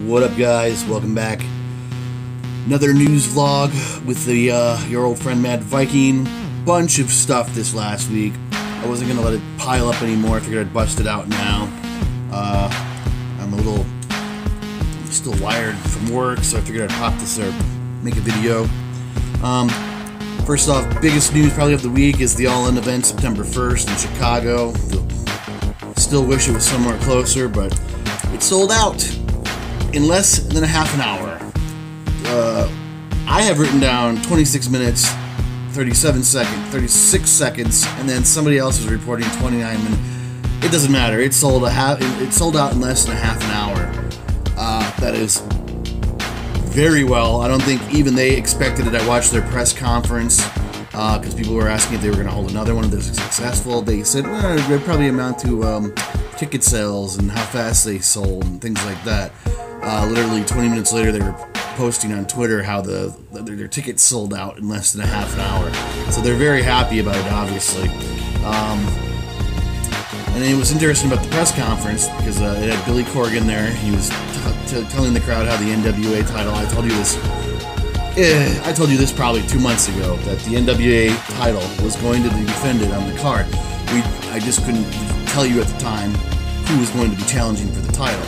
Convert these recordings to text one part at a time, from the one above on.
What up, guys? Welcome back. Another news vlog with the your old friend Mad Viking. Bunch of stuff this last week. I wasn't gonna let it pile up anymore. I figured I'd bust it out now. I'm a little still wired from work, so I figured I'd pop this or make a video. First off, biggest news probably of the week is the All-In event September 1st in Chicago. Still wish it was somewhere closer, but it sold out in less than a half an hour. I have written down 26 minutes, 36 seconds, and then somebody else was reporting 29 minutes. It doesn't matter. It sold out in less than a half an hour. That is very well. I don't think even they expected it. I watched their press conference because people were asking if they were going to hold another one if they're successful. They said, well, it would probably amount to ticket sales and how fast they sold and things like that. Literally 20 minutes later, they were posting on Twitter how their tickets sold out in less than a half an hour. So they're very happy about it, obviously. And it was interesting about the press conference because it had Billy Corgan there. He was telling the crowd how the NWA title. I told you this probably 2 months ago that the NWA title was going to be defended on the card. I just couldn't tell you at the time who was going to be challenging for the title.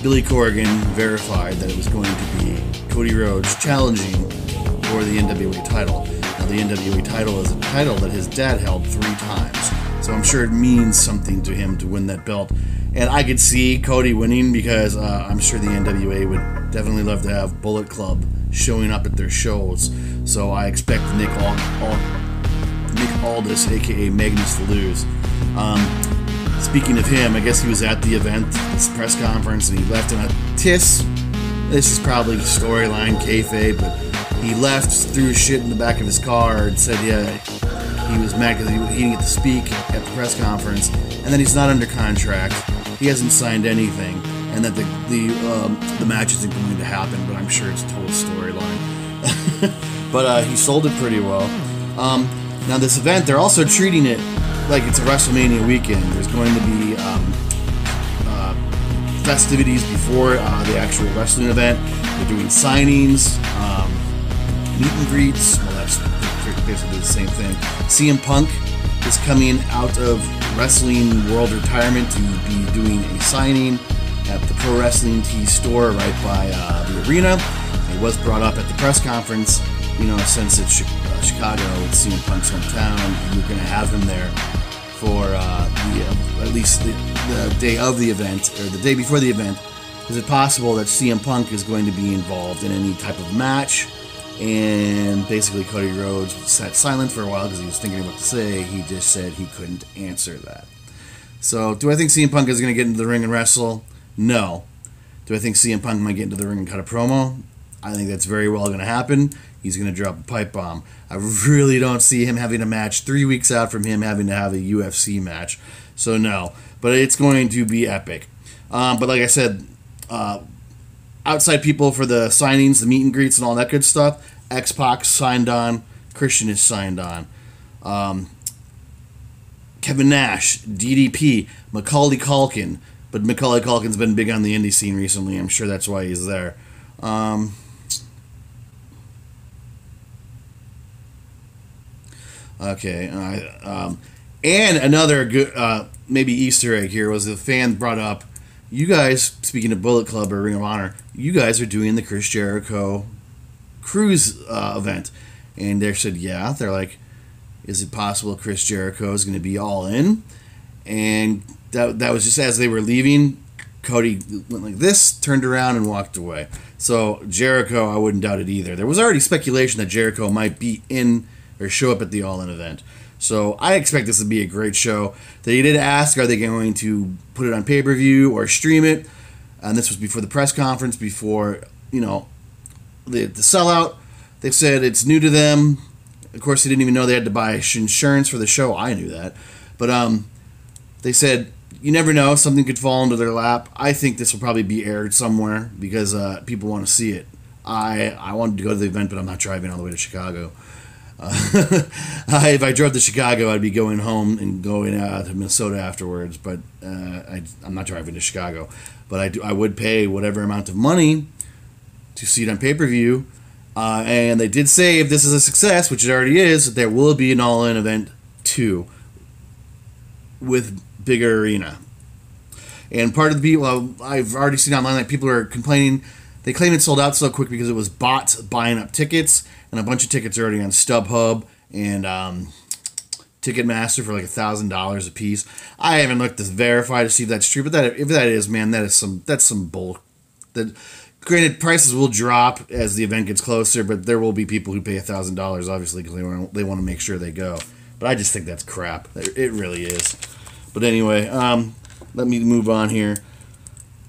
Billy Corgan verified that it was going to be Cody Rhodes challenging for the NWA title. Now, the NWA title is a title that his dad held 3 times, so I'm sure it means something to him to win that belt. And I could see Cody winning because I'm sure the NWA would definitely love to have Bullet Club showing up at their shows. So I expect Nick Aldis, aka Magnus, to lose. Speaking of him, I guess he was at the event, this press conference, and he left in a tiss. This is probably storyline, kayfabe, but he left, threw his shit in the back of his car, and said, yeah, he was mad because he didn't get to speak at the press conference, and then he's not under contract. He hasn't signed anything, and that the match isn't going to happen, but I'm sure it's a total storyline. But he sold it pretty well. Now this event, they're also treating it like it's a WrestleMania weekend. There's going to be festivities before the actual wrestling event. They're doing signings, meet and greets. Well, that's basically the same thing. CM Punk is coming out of Wrestling World retirement to be doing a signing at the Pro Wrestling Tees store right by the arena. It was brought up at the press conference, since it's Chicago, it's CM Punk's hometown, you're going to have him there for at least the day of the event, or the day before the event. Is it possible that CM Punk is going to be involved in any type of match? And basically Cody Rhodes sat silent for a while because he was thinking of what to say. He just said he couldn't answer that. So, do I think CM Punk is going to get into the ring and wrestle? No. Do I think CM Punk might get into the ring and cut a promo? I think that's very well going to happen. He's going to drop a pipe bomb. I really don't see him having a match 3 weeks out from him having to have a UFC match. So no. But it's going to be epic. But like I said, outside people for the signings, the meet and greets, and all that good stuff, X-Pac signed on. Christian is signed on. Kevin Nash, DDP, Macaulay Culkin. But Macaulay Culkin's been big on the indie scene recently. I'm sure that's why he's there. Okay, and another good, maybe Easter egg here was the fan brought up, you guys, speaking of Bullet Club or Ring of Honor, you guys are doing the Chris Jericho Cruise event. And they said, yeah. They're like, is it possible Chris Jericho is going to be all in? And that was just as they were leaving, Cody went like this, turned around, and walked away. So Jericho, I wouldn't doubt it either. There was already speculation that Jericho might be in or show up at the All-In event. So I expect this to be a great show. They did ask, are they going to put it on pay-per-view or stream it? And this was before the press conference, before, the sellout. They said it's new to them. Of course, they didn't even know they had to buy insurance for the show. I knew that. But they said, you never know. Something could fall into their lap. I think this will probably be aired somewhere because people want to see it. I wanted to go to the event, but I'm not driving all the way to Chicago. If I drove to Chicago, I'd be going home and going to Minnesota afterwards. But I'm not driving to Chicago. But I would pay whatever amount of money to see it on pay-per-view. And they did say if this is a success, which it already is, that there will be an All-In event 2 with bigger arena. And part of the people, I've already seen online that people are complaining. They claim it sold out so quick because it was bots buying up tickets, and a bunch of tickets are already on StubHub and Ticketmaster for like $1,000 a piece. I haven't looked to verify to see if that's true, but if that is, man, that's some bull. Granted, prices will drop as the event gets closer, but there will be people who pay $1,000 obviously because they want to make sure they go. But I just think that's crap. It really is. But anyway, let me move on here.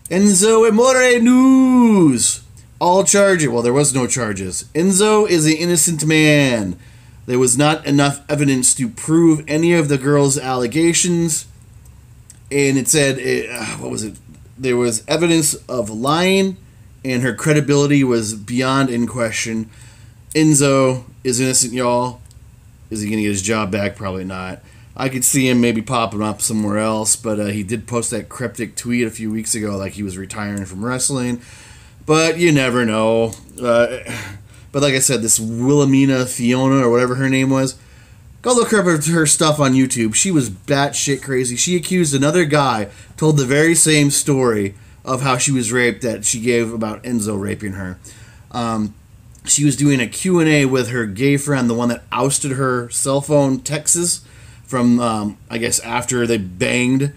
Enzo Amore news. All charges. Well, there was no charges. Enzo is an innocent man. There was not enough evidence to prove any of the girl's allegations. And it said, what was it? There was evidence of lying, and her credibility was beyond in question. Enzo is innocent, y'all. Is he going to get his job back? Probably not. I could see him maybe popping up somewhere else, but he did post that cryptic tweet a few weeks ago like he was retiring from wrestling. But you never know. But like I said, this Wilhelmina Fiona, or whatever her name was, go look up her stuff on YouTube. She was batshit crazy. She accused another guy, told the very same story of how she was raped that she gave about Enzo raping her. She was doing a Q&A with her gay friend, the one that ousted her cell phone texts from, I guess, after they banged.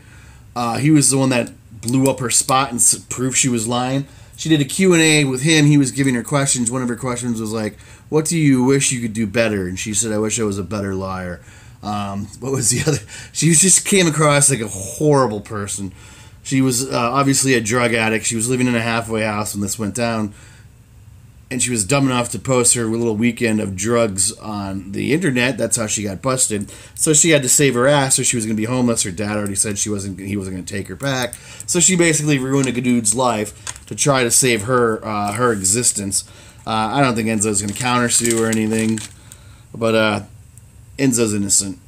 He was the one that blew up her spot and proved she was lying. She did a Q&A with him. He was giving her questions. One of her questions was like, what do you wish you could do better? And she said, I wish I was a better liar. What was the other? She just came across like a horrible person. She was obviously a drug addict. She was living in a halfway house when this went down. And she was dumb enough to post her little weekend of drugs on the internet. That's how she got busted. So she had to save her ass, or she was going to be homeless. Her dad already said he wasn't going to take her back. So she basically ruined a dude's life to try to save her existence. I don't think Enzo's going to countersue or anything, but Enzo's innocent.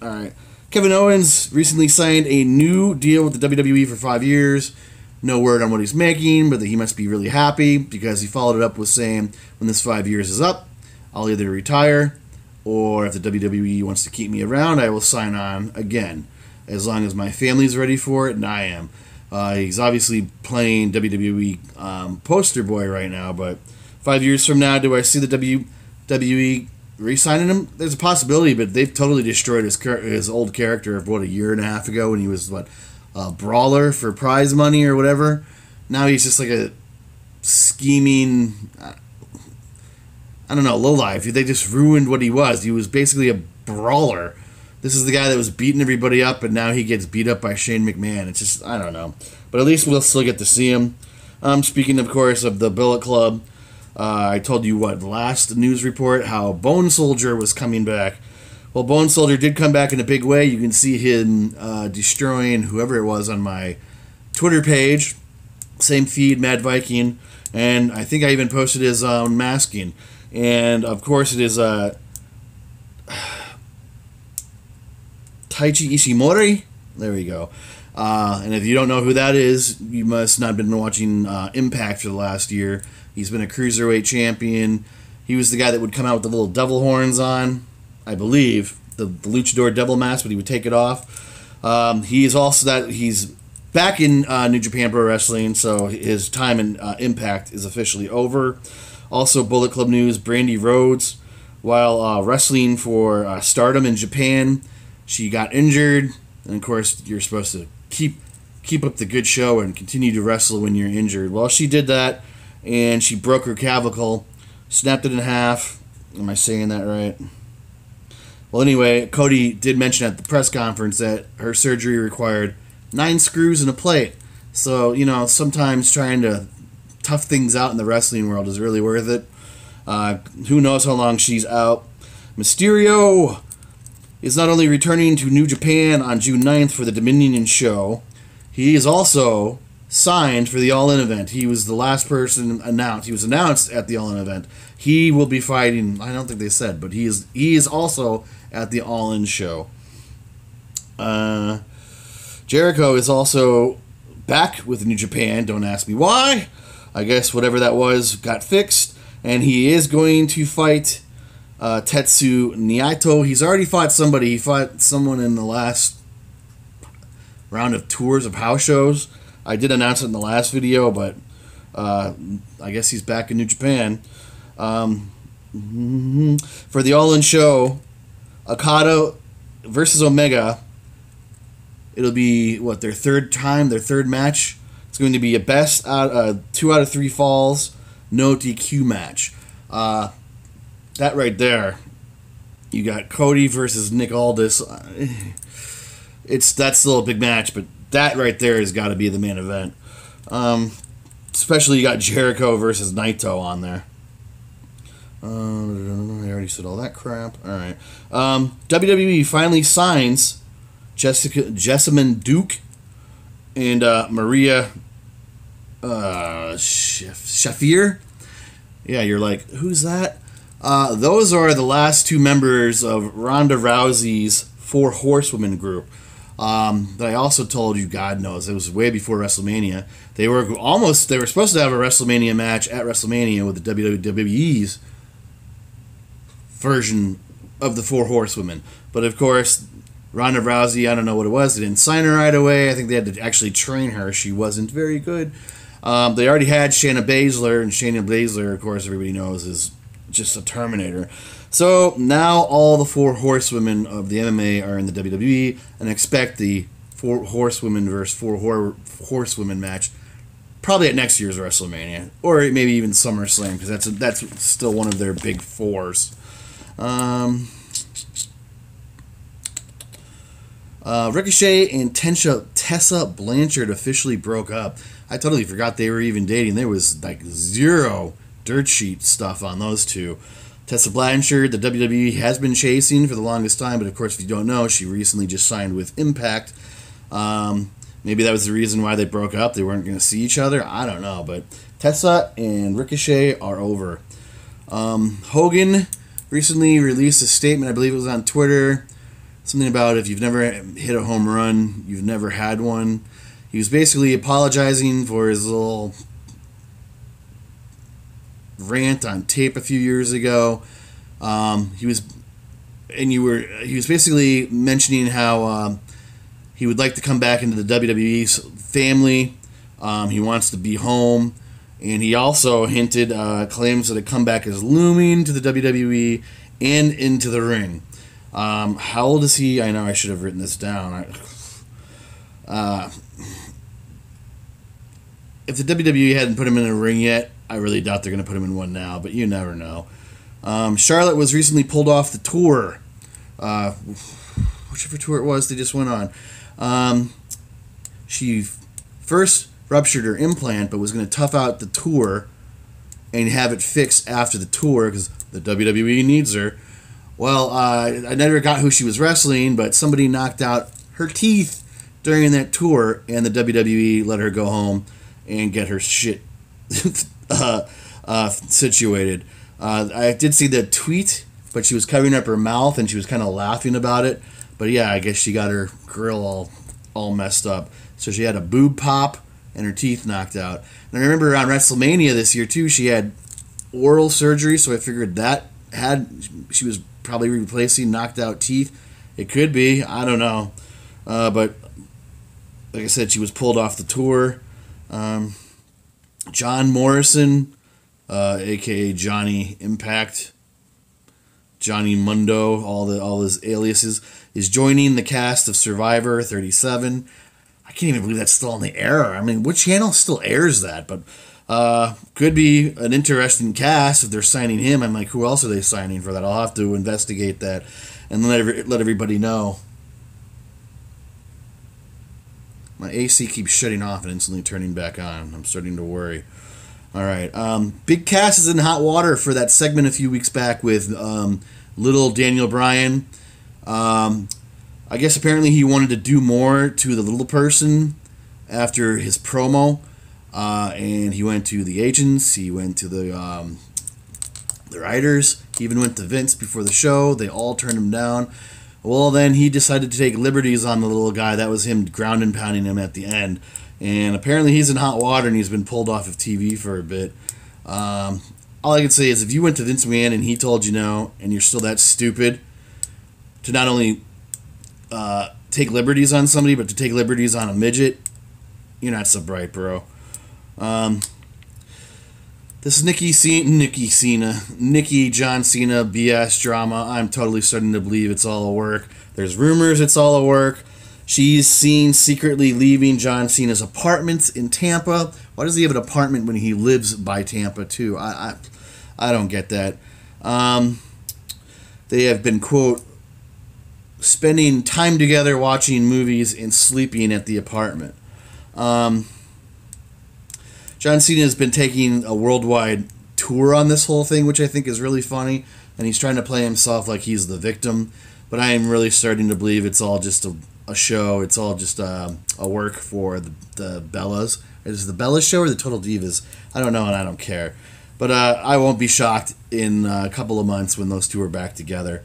All right. Kevin Owens recently signed a new deal with the WWE for 5 years. No word on what he's making, but he must be really happy because he followed it up with saying, when this 5 years is up, I'll either retire or if the WWE wants to keep me around, I will sign on again as long as my family's ready for it, and I am. He's obviously playing WWE poster boy right now, but 5 years from now, do I see the WWE re-signing him? There's a possibility, but they've totally destroyed his old character of, a year and a half ago when he was, brawler for prize money or whatever. Now he's just like a scheming, I don't know, lowlife. They just ruined what he was. He was basically a brawler. This is the guy that was beating everybody up, and now he gets beat up by Shane McMahon. It's just, I don't know. But at least we'll still get to see him. Speaking, of course, of the Bullet Club, I told you, the last news report, how Bone Soldier was coming back. Well, Bone Soldier did come back in a big way. You can see him destroying whoever it was on my Twitter page. Same feed, Mad Viking. And I think I even posted his masking. And, of course, it is Taichi Ishimori. There we go. And if you don't know who that is, you must not have been watching Impact for the last year. He's been a Cruiserweight champion. He was the guy that would come out with the little devil horns on. I believe, the Luchador Devil Mask, but he would take it off. He is also he's back in New Japan Pro Wrestling, so his time in Impact is officially over. Also, Bullet Club news: Brandy Rhodes, while wrestling for Stardom in Japan, she got injured, and of course, you're supposed to keep up the good show and continue to wrestle when you're injured. Well, she did that, and she broke her clavicle, snapped it in half. Am I saying that right? Well, anyway, Cody did mention at the press conference that her surgery required 9 screws and a plate. So, sometimes trying to tough things out in the wrestling world is really worth it. Who knows how long she's out. Mysterio is not only returning to New Japan on June 9th for the Dominion show, he is also signed for the All In event. He was the last person announced. He was announced at the All In event. He will be fighting. I don't think they said, but he is also at the All In show. Jericho is also back with New Japan. Don't ask me why. I guess whatever that was got fixed, and he is going to fight Tetsu Naito. He's already fought somebody. He fought someone in the last round of tours of house shows. I did announce it in the last video, but I guess he's back in New Japan. For the All In show, Okada versus Omega. It'll be, their third match. It's going to be a best 2 out of 3 falls, no DQ match. That right there, you got Cody versus Nick Aldis. That's still a big match, but that right there has got to be the main event. Especially you got Jericho versus Naito on there. I already said all that crap. All right. WWE finally signs Jessamyn Duke and Maria Shafir. Yeah, you're like, who's that? Those are the last 2 members of Ronda Rousey's 4 Horsewomen group. That I also told you, God knows, it was way before WrestleMania. They were supposed to have a WrestleMania match at WrestleMania with the WWE's version of the 4 Horsewomen. But of course, Ronda Rousey, I don't know what it was. They didn't sign her right away. I think they had to actually train her. She wasn't very good. They already had Shayna Baszler, and Shayna Baszler, of course, everybody knows, is just a Terminator. So now all the 4 Horsewomen of the MMA are in the WWE, and expect the 4 Horsewomen versus 4 Horsewomen match probably at next year's WrestleMania, or maybe even SummerSlam, because that's still one of their big 4s. Ricochet and Tessa Blanchard officially broke up. I totally forgot they were even dating. There was like 0 dirt sheet stuff on those two. Tessa Blanchard, the WWE has been chasing for the longest time, but of course, if you don't know, she recently just signed with Impact. Maybe that was the reason why they broke up. They weren't going to see each other. I don't know, but Tessa and Ricochet are over. Hogan recently released a statement, I believe it was on Twitter, something about if you've never hit a home run, you've never had one. He was basically apologizing for his little rant on tape a few years ago. He was basically mentioning how he would like to come back into the WWE family. He wants to be home, and he also hinted claims that a comeback is looming to the WWE and into the ring. How old is he? I know I should have written this down. If the WWE hadn't put him in a ring yet, I really doubt they're going to put him in one now, but you never know. Charlotte was recently pulled off the tour. Whichever tour it was they just went on. She first ruptured her implant, but was going to tough out the tour and have it fixed after the tour because the WWE needs her. Well, I never got who she was wrestling, but somebody knocked out her teeth during that tour, and the WWE let her go home and get her shit situated. I did see the tweet, but she was covering up her mouth, and she was kind of laughing about it. But yeah, I guess she got her grill all messed up. So she had a boob pop and her teeth knocked out. And I remember around WrestleMania this year, too, she had oral surgery, so I figured she was probably replacing knocked out teeth. It could be. I don't know. But like I said, she was pulled off the tour. John Morrison, a.k.a. Johnny Impact, Johnny Mundo, all his aliases, is joining the cast of Survivor 37. I can't even believe that's still on the air. I mean, what channel still airs that? But could be an interesting cast if they're signing him. I'm like, who else are they signing for that? I'll have to investigate that and let everybody know. My AC keeps shutting off and instantly turning back on. I'm starting to worry. All right. Big Cass is in hot water for that segment a few weeks back with little Daniel Bryan. I guess apparently he wanted to do more to the little person after his promo, and he went to the agents, he went to the writers, he even went to Vince before the show. They all turned him down. Well, then he decided to take liberties on the little guy. That was him ground and pounding him at the end. And apparently he's in hot water and he's been pulled off of TV for a bit. All I can say is if you went to Vince McMahon and he told you no, and you're still that stupid to not only take liberties on somebody, but to take liberties on a midget, you're not so bright, bro. This is Nikki John Cena BS drama. I'm totally starting to believe it's all a work. There's rumors it's all a work. She's seen secretly leaving John Cena's apartment in Tampa. Why does he have an apartment when he lives by Tampa too? I don't get that. They have been, quote, spending time together watching movies and sleeping at the apartment. John Cena has been taking a worldwide tour on this whole thing, which I think is really funny, and he's trying to play himself like he's the victim, but I am really starting to believe it's all just a show. It's all just a work for the Bellas. Is it the Bellas show or the Total Divas? I don't know, and I don't care. But I won't be shocked in a couple of months when those two are back together.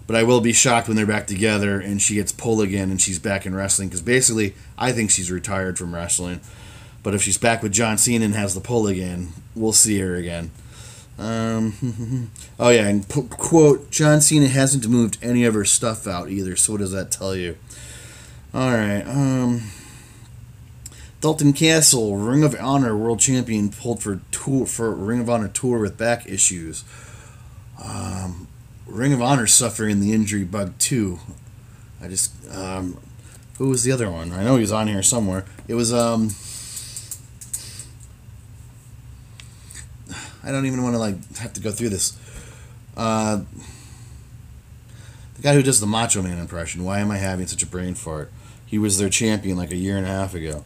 But I will be shocked when they're back together and she gets pulled again and she's back in wrestling, because basically I think she's retired from wrestling. But if she's back with John Cena and has the pull again, we'll see her again. Oh yeah, and quote, John Cena hasn't moved any of her stuff out either, so what does that tell you? Alright, Dalton Castle, Ring of Honor World Champion, pulled for Ring of Honor tour with back issues. Ring of Honor suffering the injury bug too. Who was the other one? I know he was on here somewhere. It was I don't even want to have to go through this. The guy who does the Macho Man impression. Why am I having such a brain fart? He was their champion like a year and a half ago.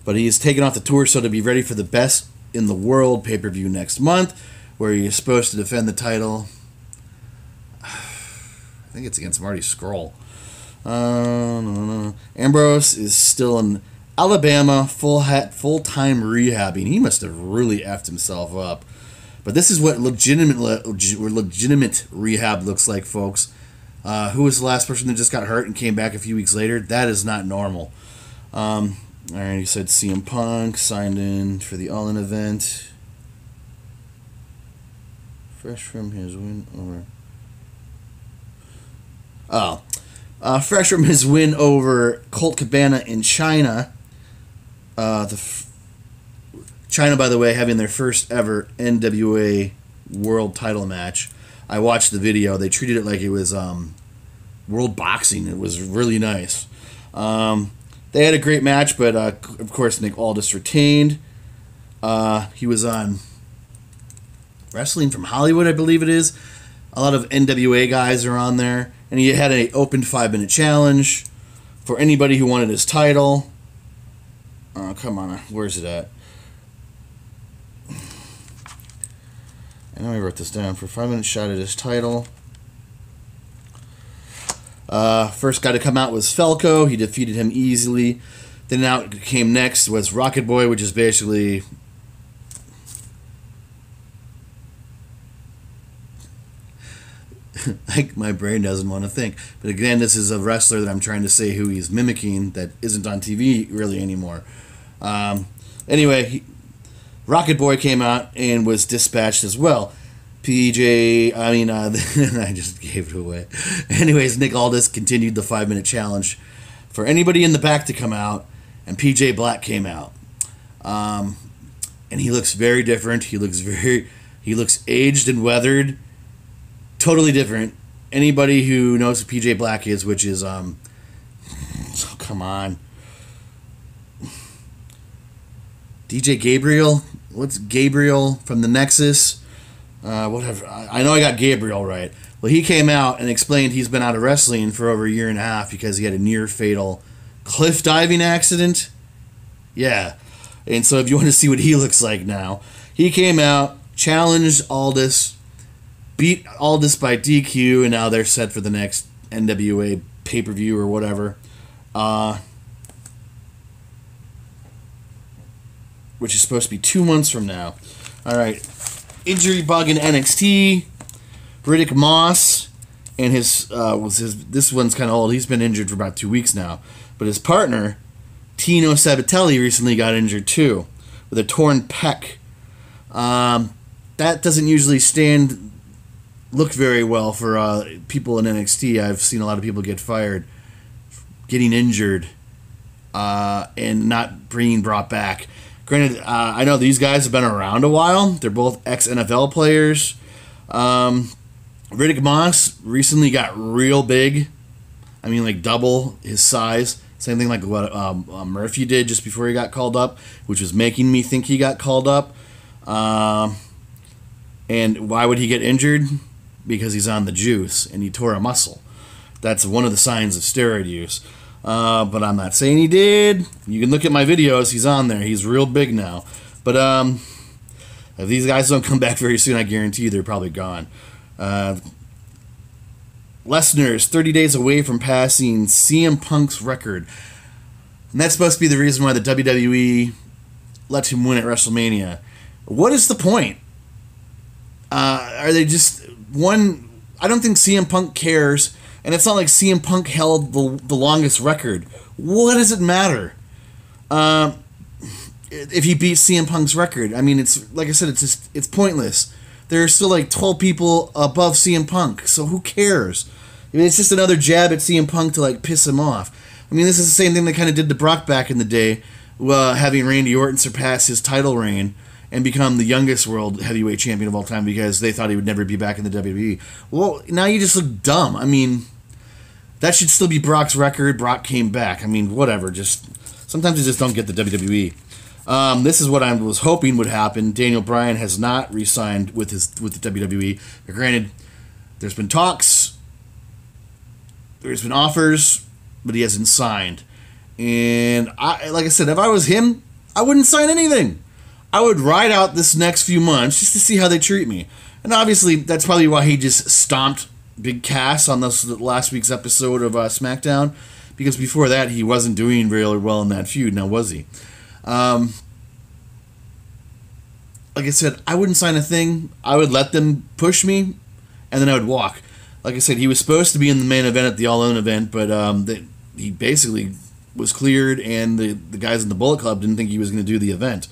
But he is taken off the tour so to be ready for the Best in the World pay-per-view next month, where he is supposed to defend the title. I think it's against Marty Scurll. Ambrose is still in Alabama, full-time rehabbing. He must have really effed himself up. But this is what legitimate rehab looks like, folks. Who was the last person that just got hurt and came back a few weeks later? That is not normal. Alright, he said CM Punk signed in for the All-In event. Fresh from his win over Colt Cabana in China. China, by the way, having their first ever NWA World Title match. I watched the video. They treated it like it was World Boxing. It was really nice. They had a great match, but of course Nick Aldis retained. He was on Wrestling from Hollywood, I believe it is. A lot of NWA guys are on there. And he had an open 5-minute challenge for anybody who wanted his title. Oh, come on. Where's it at? I know I wrote this down. For a 5-minute shot at his title. First guy to come out was Falco. He defeated him easily. Then out came next was Rocket Boy, which is basically... like my brain doesn't want to think. But again, this is a wrestler that I'm trying to say who he's mimicking that isn't on TV really anymore. Anyway, Rocket Boy came out and was dispatched as well. I just gave it away. Anyways, Nick Aldis continued the 5-minute challenge for anybody in the back to come out, and PJ Black came out. And he looks very different. He looks aged and weathered. Totally different. Anybody who knows who PJ Black is, which is oh, come on. DJ Gabriel? What's Gabriel from the Nexus? Whatever. I know I got Gabriel right. Well, he came out and explained he's been out of wrestling for over a year and a half because he had a near fatal cliff diving accident. Yeah. And so if you want to see what he looks like now, he came out, challenged Aldis, beat Aldis by DQ, and now they're set for the next NWA pay-per-view or whatever. which is supposed to be 2 months from now. All right, injury bug in NXT. Riddick Moss and this one's kind of old. He's been injured for about 2 weeks now, but his partner Tino Sabatelli recently got injured too with a torn pec. That doesn't usually look very well for people in NXT. I've seen a lot of people get fired, getting injured, and not being brought back. Granted, I know these guys have been around a while. They're both ex-NFL players. Riddick Moss recently got real big. I mean, like double his size. Same thing like what Murphy did just before he got called up, which was making me think he got called up. And why would he get injured? Because he's on the juice and he tore a muscle. That's one of the signs of steroid use. But I'm not saying he did. You can look at my videos. He's on there. He's real big now. But if these guys don't come back very soon, I guarantee you they're probably gone. Lesnar is 30 days away from passing CM Punk's record. And that's supposed to be the reason why the WWE let him win at WrestleMania. What is the point? Are they just... I don't think CM Punk cares, and it's not like CM Punk held the longest record. What does it matter? If he beats CM Punk's record, I mean, it's like I said, it's pointless. There are still like 12 people above CM Punk, so who cares? I mean, it's just another jab at CM Punk to like piss him off. I mean, this is the same thing they kind of did to Brock back in the day, having Randy Orton surpass his title reign and become the youngest world heavyweight champion of all time because they thought he would never be back in the WWE. Well, now you just look dumb. I mean, that should still be Brock's record. Brock came back. I mean, whatever. Sometimes you just don't get the WWE. This is what I was hoping would happen. Daniel Bryan has not re-signed with the WWE. But granted, there's been talks, there's been offers, but he hasn't signed. And like I said, if I was him, I wouldn't sign anything. I would ride out this next few months just to see how they treat me. And obviously, that's probably why he just stomped Big Cass on this last week's episode of SmackDown, because before that, he wasn't doing really well in that feud. Now, was he? Like I said, I wouldn't sign a thing. I would let them push me, and then I would walk. Like I said, he was supposed to be in the main event at the All In event, but he basically was cleared, and the guys in the Bullet Club didn't think he was going to do the event.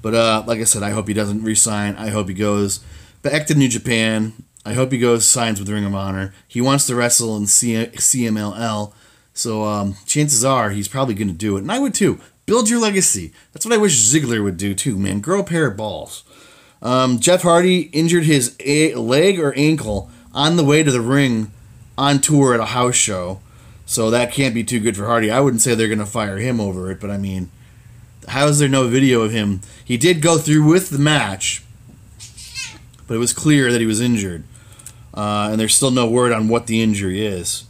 But like I said, I hope he doesn't re-sign. I hope he goes back to New Japan. I hope he signs with Ring of Honor. He wants to wrestle in CMLL, so chances are he's probably going to do it. And I would too. Build your legacy. That's what I wish Ziggler would do too, man. Grow a pair of balls. Jeff Hardy injured his leg or ankle on the way to the ring on tour at a house show. So that can't be too good for Hardy. I wouldn't say they're going to fire him over it, but I mean, how is there no video of him? He did go through with the match, but it was clear that he was injured. And there's still no word on what the injury is.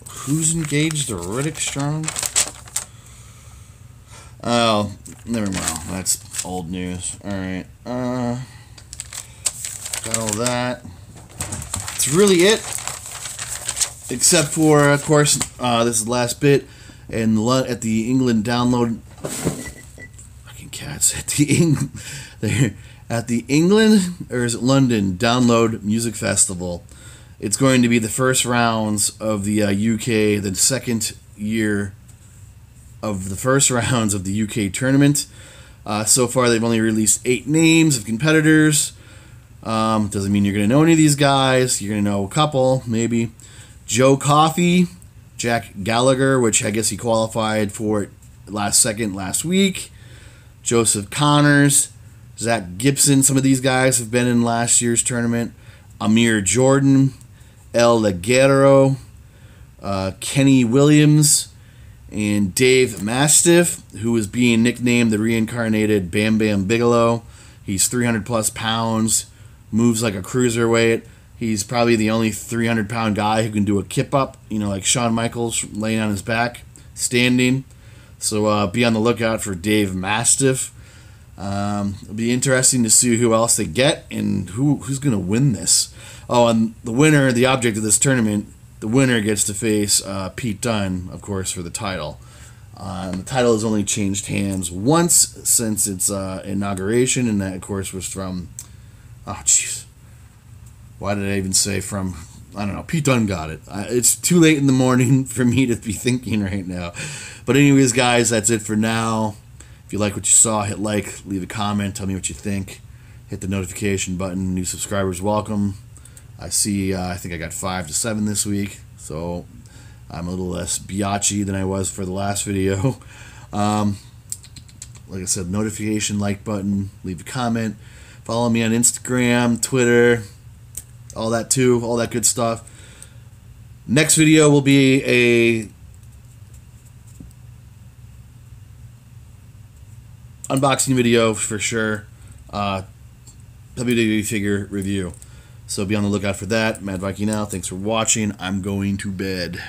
Who's engaged to Riddick Strong? Oh, never mind. That's old news. Alright. Got all that. That's really it. Except for, of course, this is the last bit. And at the England download... Fucking cats. At the England, or is it London, Download Music Festival. It's going to be the first rounds of the UK, the second year of the first rounds of the UK tournament. So far, they've only released 8 names of competitors. Doesn't mean you're going to know any of these guys. You're going to know a couple, maybe. Joe Coffey, Jack Gallagher, which I guess he qualified for it last week. Joseph Connors, Zach Gibson. Some of these guys have been in last year's tournament. Amir Jordan, El Leguero, Kenny Williams, and Dave Mastiff, who is being nicknamed the reincarnated Bam Bam Bigelow. He's 300 plus pounds, moves like a cruiserweight. He's probably the only 300-pound guy who can do a kip-up, like Shawn Michaels laying on his back, standing. So be on the lookout for Dave Mastiff. It'll be interesting to see who else they get and who's going to win this. Oh, and the winner, the object of this tournament, the winner gets to face Pete Dunne, of course, for the title. The title has only changed hands once since its inauguration, and that, of course, was from... Oh, jeez. Why did I even say from... I don't know. Pete Dunne got it. It's too late in the morning for me to be thinking right now. But anyways, guys, that's it for now. If you like what you saw, hit like, leave a comment, tell me what you think. Hit the notification button. New subscribers welcome. I see, I think I got 5 to 7 this week, so I'm a little less biatchy than I was for the last video. Like I said, notification, like button, leave a comment. Follow me on Instagram, Twitter, all that too, all that good stuff. Next video will be a unboxing video for sure. WWE figure review. So be on the lookout for that. Mad Viking out. Thanks for watching. I'm going to bed.